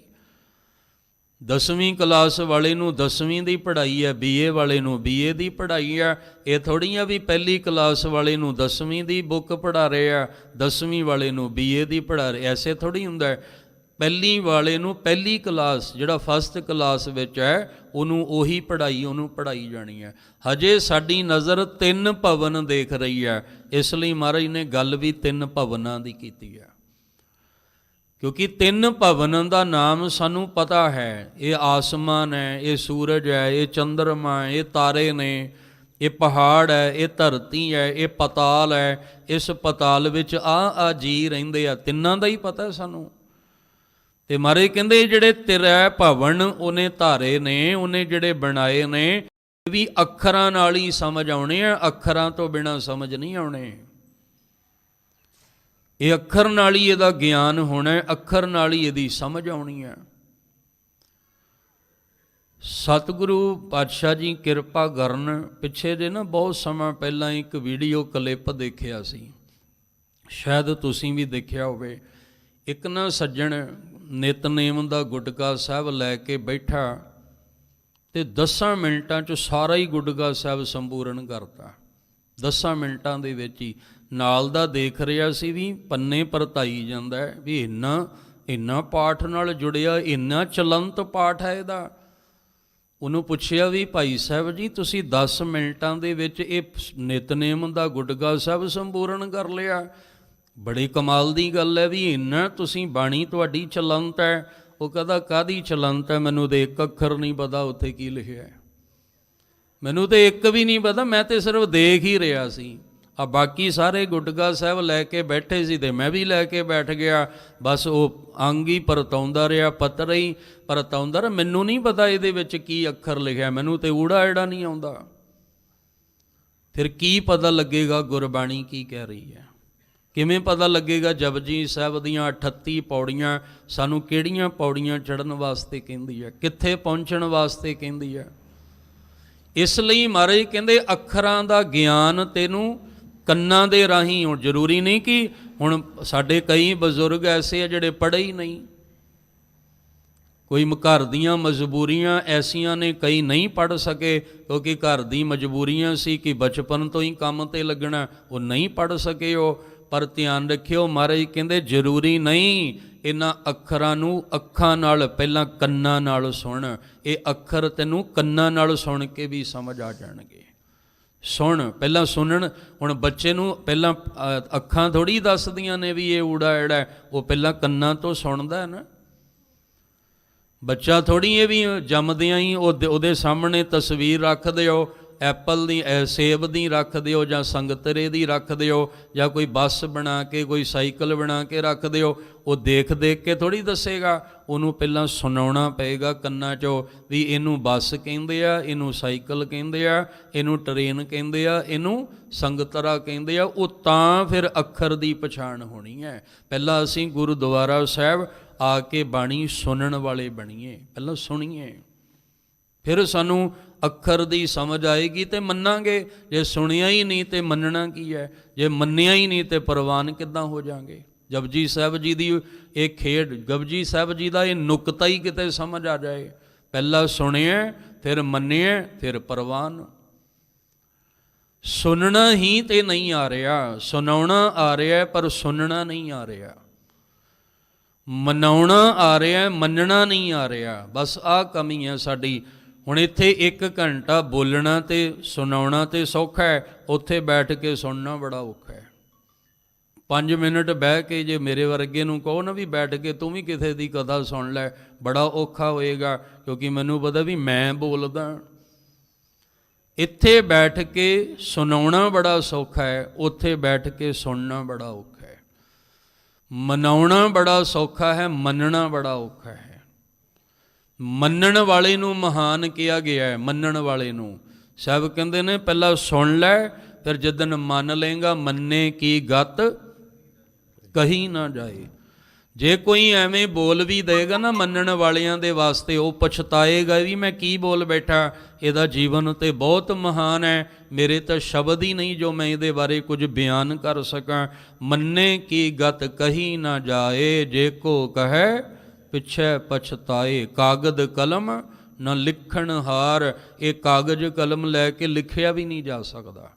10ਵੀਂ ਕਲਾਸ ਵਾਲੇ ਨੂੰ 10ਵੀਂ ਦੀ ਪੜ੍ਹਾਈ ਹੈ, BA ਵਾਲੇ ਨੂੰ BA ਦੀ ਪੜ੍ਹਾਈ ਹੈ। ਇਹ ਥੋੜ੍ਹੀ ਆ ਵੀ ਪਹਿਲੀ ਕਲਾਸ ਵਾਲੇ ਨੂੰ 10ਵੀਂ ਦੀ ਬੁੱਕ ਪੜ੍ਹਾ ਰਹੇ ਆ, 10ਵੀਂ ਵਾਲੇ ਨੂੰ BA ਦੀ ਪੜ੍ਹਾ ਰਹੇ, ਐਸੇ ਥੋੜ੍ਹੀ ਹੁੰਦਾ ਹੈ। ਪਹਿਲੀ ਵਾਲੇ ਨੂੰ ਪਹਿਲੀ ਕਲਾਸ, ਜਿਹੜਾ ਫਸਟ ਕਲਾਸ ਵਿੱਚ ਹੈ, ਉਹਨੂੰ ਉਹੀ ਪੜ੍ਹਾਈ ਉਹਨੂੰ ਪੜ੍ਹਾਈ ਜਾਣੀ ਹੈ। ਹਜੇ ਸਾਡੀ ਨਜ਼ਰ 3 ਭਵਨ ਦੇਖ ਰਹੀ ਹੈ, ਇਸ ਲਈ ਮਹਾਰਾਜ ਨੇ ਗੱਲ ਵੀ 3 ਭਵਨਾਂ ਦੀ ਕੀਤੀ ਹੈ, ਕਿਉਂਕਿ 3 ਭਵਨ ਦਾ ਨਾਮ ਸਾਨੂੰ ਪਤਾ ਹੈ। ਇਹ ਆਸਮਾਨ ਹੈ, ਇਹ ਸੂਰਜ ਹੈ, ਇਹ ਚੰਦਰਮਾ ਹੈ, ਇਹ ਤਾਰੇ ਨੇ, ਇਹ ਪਹਾੜ ਹੈ, ਇਹ ਧਰਤੀ ਹੈ, ਇਹ ਪਤਾਲ ਹੈ। ਇਸ ਪਤਾਲ ਵਿੱਚ ਆ ਜੀ ਰਹਿੰਦੇ ਆ, ਤਿੰਨਾਂ ਦਾ ਹੀ ਪਤਾ ਸਾਨੂੰ। ਤੇ ਮਹਾਰਾਜ ਕਹਿੰਦੇ ਜਿਹੜੇ 3 ਭਵਨ ਉਹਨੇ ਧਾਰੇ ਨੇ, ਉਹਨੇ ਜਿਹੜੇ ਬਣਾਏ ਨੇ, ਇਹ ਵੀ ਅੱਖਰਾਂ ਨਾਲ ਹੀ ਸਮਝ ਆਉਣੇ ਆ, ਅੱਖਰਾਂ ਤੋਂ ਬਿਨਾਂ ਸਮਝ ਨਹੀਂ ਆਉਣੇ। ਇਹ ਅੱਖਰ ਨਾਲ ਹੀ ਇਹਦਾ ਗਿਆਨ ਹੋਣਾ, ਅੱਖਰ ਨਾਲ ਹੀ ਇਹਦੀ ਸਮਝ ਆਉਣੀ ਹੈ। ਸਤਿਗੁਰੂ ਪਾਤਸ਼ਾਹ ਜੀ ਕਿਰਪਾ ਕਰਨ। ਪਿੱਛੇ ਜੇ ਨਾ ਬਹੁਤ ਸਮਾਂ ਪਹਿਲਾਂ ਇੱਕ ਵੀਡੀਓ ਕਲਿੱਪ ਦੇਖਿਆ ਸੀ, ਸ਼ਾਇਦ ਤੁਸੀਂ ਵੀ ਦੇਖਿਆ ਹੋਵੇ। ਇੱਕ ਨਾ ਸੱਜਣ ਨਿਤਨੇਮ ਦਾ ਗੁਟਕਾ ਸਾਹਿਬ ਲੈ ਕੇ ਬੈਠਾ ਤੇ 10 ਮਿੰਟਾਂ 'ਚ ਸਾਰਾ ਹੀ ਗੁਟਕਾ ਸਾਹਿਬ ਸੰਪੂਰਨ ਕਰਤਾ, 10 ਮਿੰਟਾਂ ਦੇ ਵਿੱਚ ਹੀ। ਨਾਲ ਦਾ ਦੇਖ ਰਿਹਾ ਸੀ ਵੀ ਪੰਨੇ ਪਰਤਾਈ ਜਾਂਦਾ ਵੀ ਇੰਨਾ ਪਾਠ ਨਾਲ ਜੁੜਿਆ, ਇੰਨਾ ਚਲੰਤ ਪਾਠ ਹੈ ਇਹਦਾ। ਉਹਨੂੰ ਪੁੱਛਿਆ ਵੀ ਭਾਈ ਸਾਹਿਬ ਜੀ ਤੁਸੀਂ 10 ਮਿੰਟਾਂ ਦੇ ਵਿੱਚ ਇਹ ਨਿਤਨੇਮ ਦਾ ਗੁਟਕਾ ਸਾਹਿਬ ਸੰਪੂਰਨ ਕਰ ਲਿਆ, ਬੜੀ ਕਮਾਲ ਦੀ ਗੱਲ ਹੈ ਵੀ ਇੰਨਾ ਤੁਸੀਂ ਬਾਣੀ ਤੁਹਾਡੀ ਚਲੰਤ ਹੈ। ਉਹ ਕਹਿੰਦਾ ਕਾਹਦੀ ਚਲੰਤ ਹੈ, ਮੈਨੂੰ ਤਾਂ ਇੱਕ ਅੱਖਰ ਨਹੀਂ ਪਤਾ ਉੱਥੇ ਕੀ ਲਿਖਿਆ ਹੈ, ਮੈਨੂੰ ਤਾਂ ਇੱਕ ਵੀ ਨਹੀਂ ਪਤਾ, ਮੈਂ ਤਾਂ ਸਿਰਫ ਦੇਖ ਹੀ ਰਿਹਾ ਸੀ। ਬਾਕੀ ਸਾਰੇ ਗੁਟਕਾ ਸਾਹਿਬ ਲੈ ਕੇ ਬੈਠੇ ਸੀ ਤੇ ਮੈਂ ਵੀ ਲੈ ਕੇ ਬੈਠ ਗਿਆ, ਬਸ ਉਹ ਅੰਗ ਹੀ ਪਰਤਾਉਂਦਾ ਰਿਹਾ, ਪੱਤਰ ਹੀ ਪਰਤਾਉਂਦਾ ਰਿਹਾ। ਮੈਨੂੰ ਨਹੀਂ ਪਤਾ ਇਹਦੇ ਵਿੱਚ ਕੀ ਅੱਖਰ ਲਿਖਿਆ, ਮੈਨੂੰ ਤੇ ਊੜਾ ਐੜਾ ਨਹੀਂ ਆਉਂਦਾ। ਫਿਰ ਕੀ ਪਤਾ ਲੱਗੇਗਾ ਗੁਰਬਾਣੀ ਕੀ ਕਹਿ ਰਹੀ ਹੈ, ਕਿਵੇਂ ਪਤਾ ਲੱਗੇਗਾ ਜਪਜੀ ਸਾਹਿਬ ਦੀਆਂ 38 ਪੌੜੀਆਂ ਸਾਨੂੰ ਕਿਹੜੀਆਂ ਪੌੜੀਆਂ ਚੜ੍ਹਨ ਵਾਸਤੇ ਕਹਿੰਦੀ ਹੈ, ਕਿੱਥੇ ਪਹੁੰਚਣ ਵਾਸਤੇ ਕਹਿੰਦੀ ਹੈ। ਇਸ ਲਈ ਮਹਾਰਾਜ ਕਹਿੰਦੇ ਅੱਖਰਾਂ ਦਾ ਗਿਆਨ ਤੈਨੂੰ ਕੰਨਾਂ ਦੇ ਰਾਹੀਂ। ਹੁਣ ਜ਼ਰੂਰੀ ਨਹੀਂ ਕਿ ਹੁਣ ਸਾਡੇ ਕਈ ਬਜ਼ੁਰਗ ਐਸੇ ਆ ਜਿਹੜੇ ਪੜ੍ਹੇ ਹੀ ਨਹੀਂ, ਕੋਈ ਘਰ ਦੀਆਂ ਮਜਬੂਰੀਆਂ ਐਸੀਆਂ ਨੇ, ਕਈ ਨਹੀਂ ਪੜ੍ਹ ਸਕੇ ਕਿਉਂਕਿ ਘਰ ਦੀ ਮਜਬੂਰੀਆਂ ਸੀ ਕਿ ਬਚਪਨ ਤੋਂ ਹੀ ਕੰਮ 'ਤੇ ਲੱਗਣਾ, ਉਹ ਨਹੀਂ ਪੜ੍ਹ ਸਕੇ ਉਹ। ਪਰ ਧਿਆਨ ਰੱਖਿਓ, ਮਹਾਰਾਜ ਕਹਿੰਦੇ ਜ਼ਰੂਰੀ ਨਹੀਂ ਇਹਨਾਂ ਅੱਖਰਾਂ ਨੂੰ ਅੱਖਾਂ ਨਾਲ, ਪਹਿਲਾਂ ਕੰਨਾਂ ਨਾਲ ਸੁਣ। ਇਹ ਅੱਖਰ ਤੈਨੂੰ ਕੰਨਾਂ ਨਾਲ ਸੁਣ ਕੇ ਵੀ ਸਮਝ ਆ ਜਾਣਗੇ। ਸੁਣ, ਪਹਿਲਾਂ ਸੁਣਨ। ਹੁਣ ਬੱਚੇ ਨੂੰ ਪਹਿਲਾਂ ਅੱਖਾਂ ਥੋੜ੍ਹੀ ਦੱਸਦੀਆਂ ਨੇ ਵੀ ਇਹ ਊੜਾ ਐੜਾ, ਉਹ ਪਹਿਲਾਂ ਕੰਨਾਂ ਤੋਂ ਸੁਣਦਾ ਹੈ ਨਾ। ਬੱਚਾ ਥੋੜ੍ਹੀ ਇਹ ਵੀ ਜੰਮਦਿਆਂ ਹੀ ਉਹਦੇ ਸਾਹਮਣੇ ਤਸਵੀਰ ਰੱਖ ਦਿਓ, ਐਪਲ ਦੀ, ਸੇਬ ਦੀ ਰੱਖ ਦਿਓ, ਜਾਂ ਸੰਗਤਰੇ ਦੀ ਰੱਖ ਦਿਓ, ਜਾਂ ਕੋਈ ਬੱਸ ਬਣਾ ਕੇ, ਕੋਈ ਸਾਈਕਲ ਬਣਾ ਕੇ ਰੱਖ ਦਿਓ। ਉਹ ਦੇਖ ਦੇਖ ਕੇ ਥੋੜ੍ਹੀ ਦੱਸੇਗਾ, ਉਹਨੂੰ ਪਹਿਲਾਂ ਸੁਣਾਉਣਾ ਪਏਗਾ ਕੰਨਾਂ 'ਚੋਂ ਵੀ ਇਹਨੂੰ ਬੱਸ ਕਹਿੰਦੇ ਆ, ਇਹਨੂੰ ਸਾਈਕਲ ਕਹਿੰਦੇ ਆ, ਇਹਨੂੰ ਟਰੇਨ ਕਹਿੰਦੇ ਆ, ਇਹਨੂੰ ਸੰਗਤਰਾ ਕਹਿੰਦੇ ਆ। ਉਹ ਤਾਂ ਫਿਰ ਅੱਖਰ ਦੀ ਪਛਾਣ ਹੋਣੀ ਹੈ। ਪਹਿਲਾਂ ਅਸੀਂ ਗੁਰਦੁਆਰਾ ਸਾਹਿਬ ਆ ਕੇ ਬਾਣੀ ਸੁਣਨ ਵਾਲੇ ਬਣੀਏ, ਪਹਿਲਾਂ ਸੁਣੀਏ, ਫਿਰ ਸਾਨੂੰ ਅੱਖਰ ਦੀ ਸਮਝ ਆਏਗੀ ਤੇ ਮੰਨਾਂਗੇ। ਜੇ ਸੁਣਿਆ ਹੀ ਨਹੀਂ ਤੇ ਮੰਨਣਾ ਕੀ ਹੈ, ਜੇ ਮੰਨਿਆ ਹੀ ਨਹੀਂ ਤੇ ਪ੍ਰਵਾਨ ਕਿੱਦਾਂ ਹੋ ਜਾਵਾਂਗੇ। ਜਪਜੀ ਸਾਹਿਬ ਜੀ ਦੀ ਇਹ ਖੇਡ, ਜਪਜੀ ਸਾਹਿਬ ਜੀ ਦਾ ਇਹ ਨੁਕਤਾ ਹੀ ਕਿਤੇ ਸਮਝ ਆ ਜਾਏ। ਪਹਿਲਾਂ ਸੁਣਿਆ, ਫਿਰ ਮੰਨਿਆ, ਫਿਰ ਪ੍ਰਵਾਨ। ਸੁਣਨਾ ਹੀ ਤੇ ਨਹੀਂ ਆ ਰਿਹਾ, ਸੁਣਾਉਣਾ ਆ ਰਿਹਾ ਪਰ ਸੁਣਨਾ ਨਹੀਂ ਆ ਰਿਹਾ, ਮਨਾਉਣਾ ਆ ਰਿਹਾ, ਮੰਨਣਾ ਨਹੀਂ ਆ ਰਿਹਾ। ਬਸ ਆਹ ਕਮੀ ਹੈ ਸਾਡੀ। ਹੁਣ ਇੱਥੇ 1 ਘੰਟਾ ਬੋਲਣਾ ਤੇ ਸੁਣਾਉਣਾ ਤੇ ਸੌਖਾ ਹੈ, ਉੱਥੇ ਬੈਠ ਕੇ ਸੁਣਨਾ ਬੜਾ ਔਖਾ ਹੈ। 5 ਮਿੰਟ ਬਹਿ ਕੇ ਜੇ ਮੇਰੇ ਵਰਗੇ ਨੂੰ ਕਹੋ ਨਾ ਵੀ ਬੈਠ ਕੇ ਤੂੰ ਵੀ ਕਿਸੇ ਦੀ ਕਥਾ ਸੁਣ ਲੈ, ਬੜਾ ਔਖਾ ਹੋਏਗਾ, ਕਿਉਂਕਿ ਮੈਨੂੰ ਪਤਾ ਵੀ ਮੈਂ ਬੋਲਦਾ। ਇੱਥੇ ਬੈਠ ਕੇ ਸੁਣਾਉਣਾ ਬੜਾ ਸੌਖਾ ਹੈ, ਉੱਥੇ ਬੈਠ ਕੇ ਸੁਣਨਾ ਬੜਾ ਔਖਾ ਹੈ। ਮਨਾਉਣਾ ਬੜਾ ਸੌਖਾ ਹੈ, ਮੰਨਣਾ ਬੜਾ ਔਖਾ ਹੈ। ਮੰਨਣ ਵਾਲੇ ਨੂੰ ਮਹਾਨ ਕਿਹਾ ਗਿਆ ਹੈ। ਮੰਨਣ ਵਾਲੇ ਨੂੰ ਸਾਹਿਬ ਕਹਿੰਦੇ ਨੇ ਪਹਿਲਾਂ ਸੁਣ ਲੈ, ਫਿਰ ਜਦੋਂ ਮੰਨ ਲਏਗਾ, ਮੰਨੇ ਕੀ ਗਤ ਕਹੀ ਨਾ ਜਾਏ। ਜੇ ਕੋਈ ਐਵੇਂ ਬੋਲ ਵੀ ਦੇਗਾ ਨਾ ਮੰਨਣ ਵਾਲਿਆਂ ਦੇ ਵਾਸਤੇ, ਉਹ ਪਛਤਾਏਗਾ ਵੀ ਮੈਂ ਕੀ ਬੋਲ ਬੈਠਾ, ਇਹਦਾ ਜੀਵਨ ਤੇ ਬਹੁਤ ਮਹਾਨ ਹੈ, ਮੇਰੇ ਤਾਂ ਸ਼ਬਦ ਹੀ ਨਹੀਂ ਜੋ ਮੈਂ ਇਹਦੇ ਬਾਰੇ ਕੁਝ ਬਿਆਨ ਕਰ ਸਕਾਂ। ਮੰਨੇ ਕੀ ਗਤ ਕਹੀ ਨਾ ਜਾਏ, ਜੇ ਕੋ ਕਹੈ ਪਿਛੈ ਪਛਤਾਏ। ਕਾਗਦ ਕਲਮ ਨਾ ਲਿਖਣ ਹਾਰ, ਇਹ ਕਾਗਜ਼ ਕਲਮ ਲੈ ਕੇ ਲਿਖਿਆ ਵੀ ਨਹੀਂ ਜਾ ਸਕਦਾ।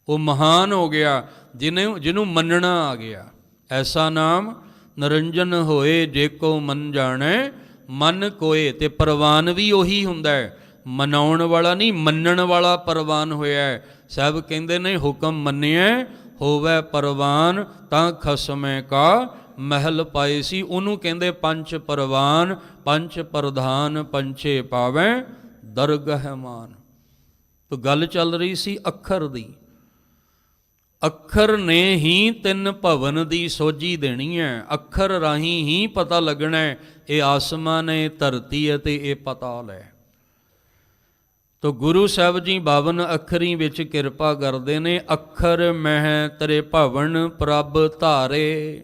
ਉਹ ਮਹਾਨ ਹੋ ਗਿਆ ਜਿਹਨੂੰ ਮੰਨਣਾ ਆ ਗਿਆ। ਐਸਾ ਨਾਮ ਨਿਰੰਜਨ ਹੋਏ, ਜੇ ਕੋ ਮਨ ਜਾਣੈ ਮਨ ਕੋਏ। ਤੇ ਪ੍ਰਵਾਨ ਵੀ ਉਹੀ ਹੁੰਦਾ ਹੈ, ਮਨਾਉਣ ਵਾਲਾ ਨਹੀਂ, ਮੰਨਣ ਵਾਲਾ ਪ੍ਰਵਾਨ ਹੋਇਆ। ਸਾਹਿਬ ਕਹਿੰਦੇ ਨੇ ਹੁਕਮ ਮੰਨਿਆ ਹੋਵੇ ਪ੍ਰਵਾਨ, ਤਾਂ ਖਸਮੇ ਕਾ ਮਹਿਲ ਪਾਏ ਸੀ। ਉਹਨੂੰ ਕਹਿੰਦੇ ਪੰਚ ਪ੍ਰਵਾਨ, ਪੰਚ ਪ੍ਰਧਾਨ, ਪੰਚੇ ਪਾਵੈ ਦਰਗਹ ਮਾਨ। ਤੋ ਗੱਲ ਚੱਲ ਰਹੀ ਸੀ ਅੱਖਰ ਦੀ। ਅੱਖਰ ਨੇ ਹੀ ਤਿੰਨ ਭਵਨ ਦੀ ਸੋਝੀ ਦੇਣੀ ਹੈ। ਅੱਖਰ ਰਾਹੀਂ ਹੀ ਪਤਾ ਲੱਗਣਾ ਹੈ ਇਹ ਆਸਮਾਨ ਹੈ, ਧਰਤੀ ਹੈ ਤੇ ਇਹ ਪਾਤਾਲ ਹੈ। ਤੋ ਗੁਰੂ ਸਾਹਿਬ ਜੀ 52 ਅੱਖਰੀ ਵਿੱਚ ਕਿਰਪਾ ਕਰਦੇ ਨੇ। ਅੱਖਰ ਮਹਿ ਤੇਰੇ ਭਵਨ ਪ੍ਰਭ ਧਾਰੇ।